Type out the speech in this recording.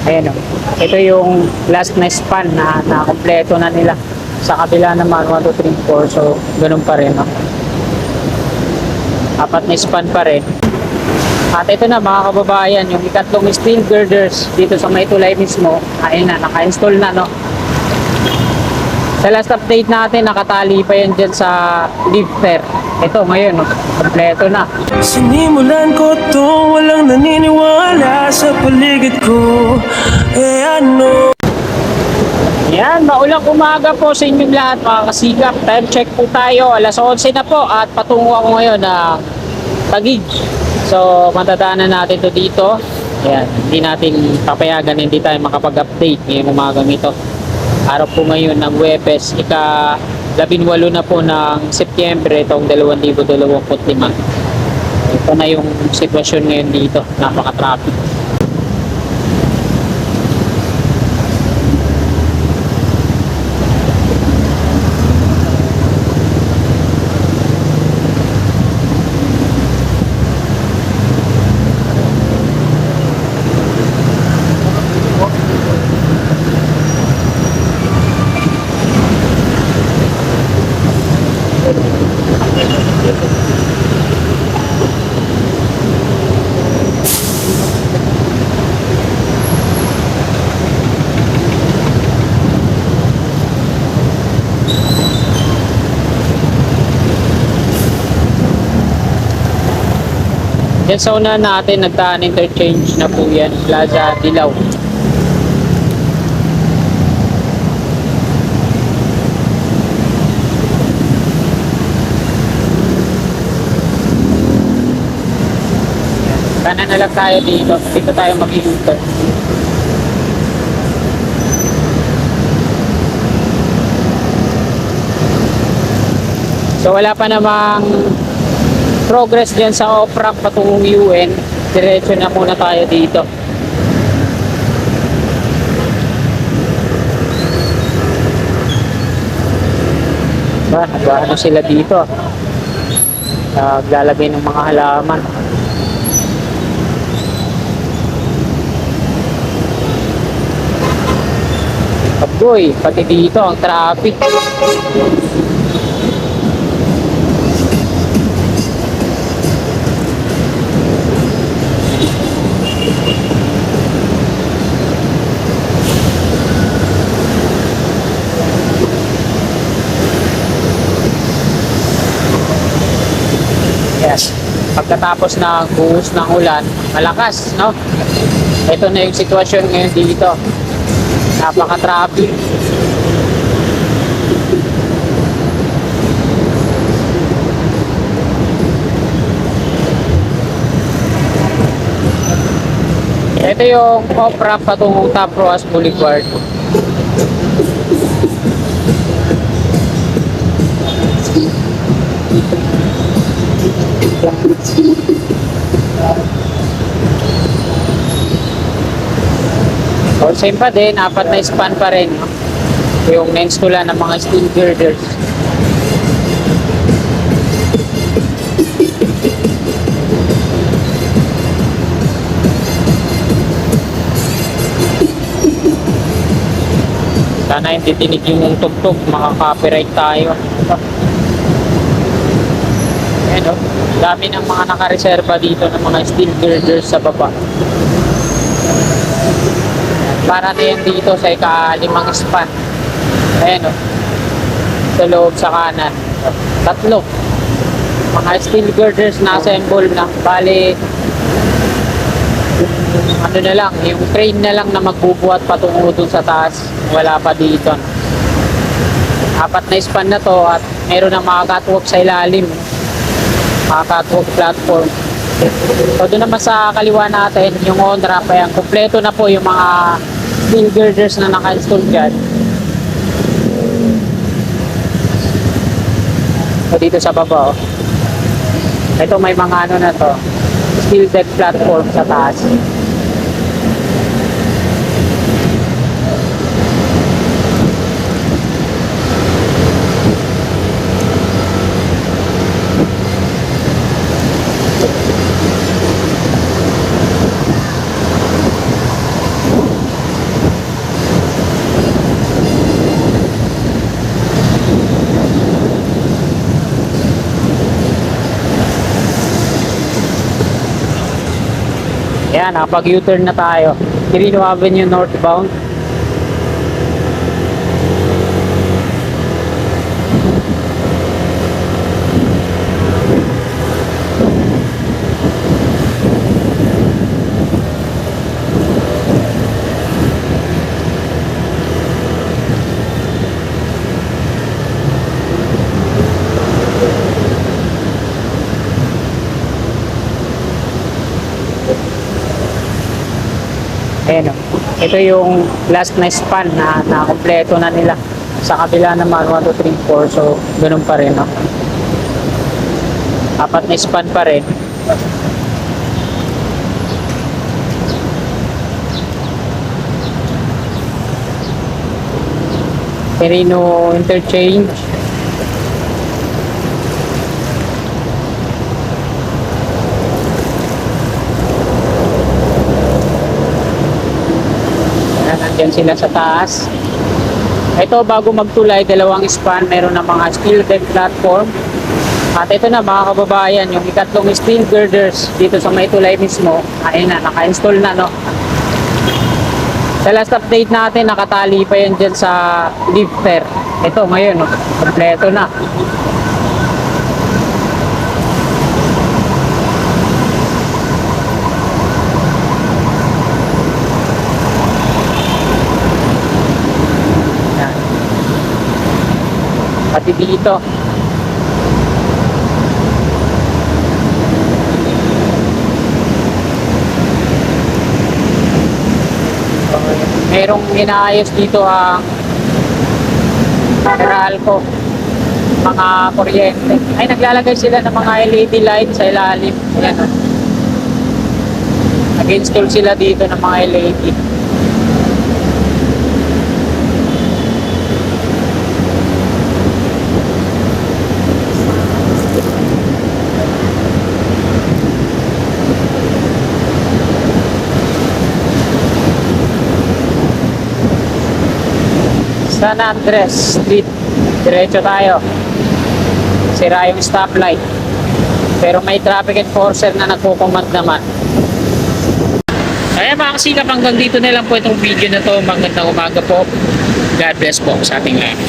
Ayan o. Ito yung last na span na kompleto na nila. Sa kabila naman 1, 2, 3, 4. So, ganun pa rin. No? Apat na span pa rin. At ito na mga kababayan, yung ikatlong steel girders dito sa may tulay mismo. Ayun na, naka-install na. No? Sa last update natin, nakatali pa yan dyan sa lifter. Ito ngayon, no? Kompleto na. Sinimulan ko to, walang naniniwala sa paligid ko. Ano? Yan, maulang umaga po sa inyong lahat mga kasigap. Time check po tayo, alas 11 na po at patungo ako ngayon na Taguig. So, matadaanan natin to dito. Ayan, hindi natin papayagan, hindi tayo makapag-update ngayong umagang ito. Araw po ngayon ng Huwebes, ika-18 na po ng Setyembre itong 2025. Ito na yung sitwasyon ngayon dito, napaka-traffic. Yan sa una natin, nagdaan interchange na po yan, Plaza Dilaw. Kanan na lang tayo dito, dito tayo mag-i-U-turn. So wala pa namang progress dyan sa off-ramp patungong UN. Diretso na muna tayo dito. Nagano sila dito. Naglalagay ng mga halaman. Agoy, pati dito ang traffic. Yes. Pagkatapos na buhos ng ulan, malakas, no? Ito na yung sitwasyon ngayon dito. Napaka-traffic. Ito yung off-ramp patungong Top Roas Boulevard. O, same pa din, apat na span pa rin. Yung na-install ng mga steel girders. Sana hindi tinig yung tugtog, makaka-copyright tayo. Ayan o, dami ng mga nakareserva dito ng mga steel girders sa baba. Para na yan dito sa ika-5 span. Ayan o, sa loob sa kanan. Tatlo. Mga steel girders na assemble na. Bali, ano na lang, yung crane na lang na magbubuhat patungo dun sa taas. Wala pa dito. Apat na span na to at meron na mga catwalk sa ilalim. Mga catwalk platform. So doon naman sa kaliwa natin, yung on-ramp, ayan, kompleto na po yung mga steel girders na naka-install dyan. So dito sa baba, oh. Ito may mga ano na to, steel deck platform sa taas. nakapag U-turn na tayo. Quirino Avenue northbound. Ayan o. Ito yung last na span na nakompleto na nila. Sa kabila naman 1, 2, 3, 4. So, ganun pa rin. No? 4 na span pa rin. Quirino interchange. Nandiyan sila sa taas. Ito bago magtulay, dalawang span, meron na mga steel deck platform. At ito na mga kababayan, yung ikatlong steel girders dito sa may tulay mismo. Ayun na, naka-install na no. Sa last update natin, nakatali pa yan dyan sa lifter. Ito ngayon, no, kompleto na. Pati dito. Merong inaayos dito ang Meralco, mga kuryente. Ay, naglalagay sila ng mga LED light sa ilalim. Ayan. Nag-install sila dito ng mga LED. San Andres Street. Diretso tayo. Sira yung stoplight. Pero may traffic enforcer na nagkukumand naman. Kaya mga kasikap, hanggang dito na lang po itong video na to. Magandang umaga po. God bless po sa ating lahat.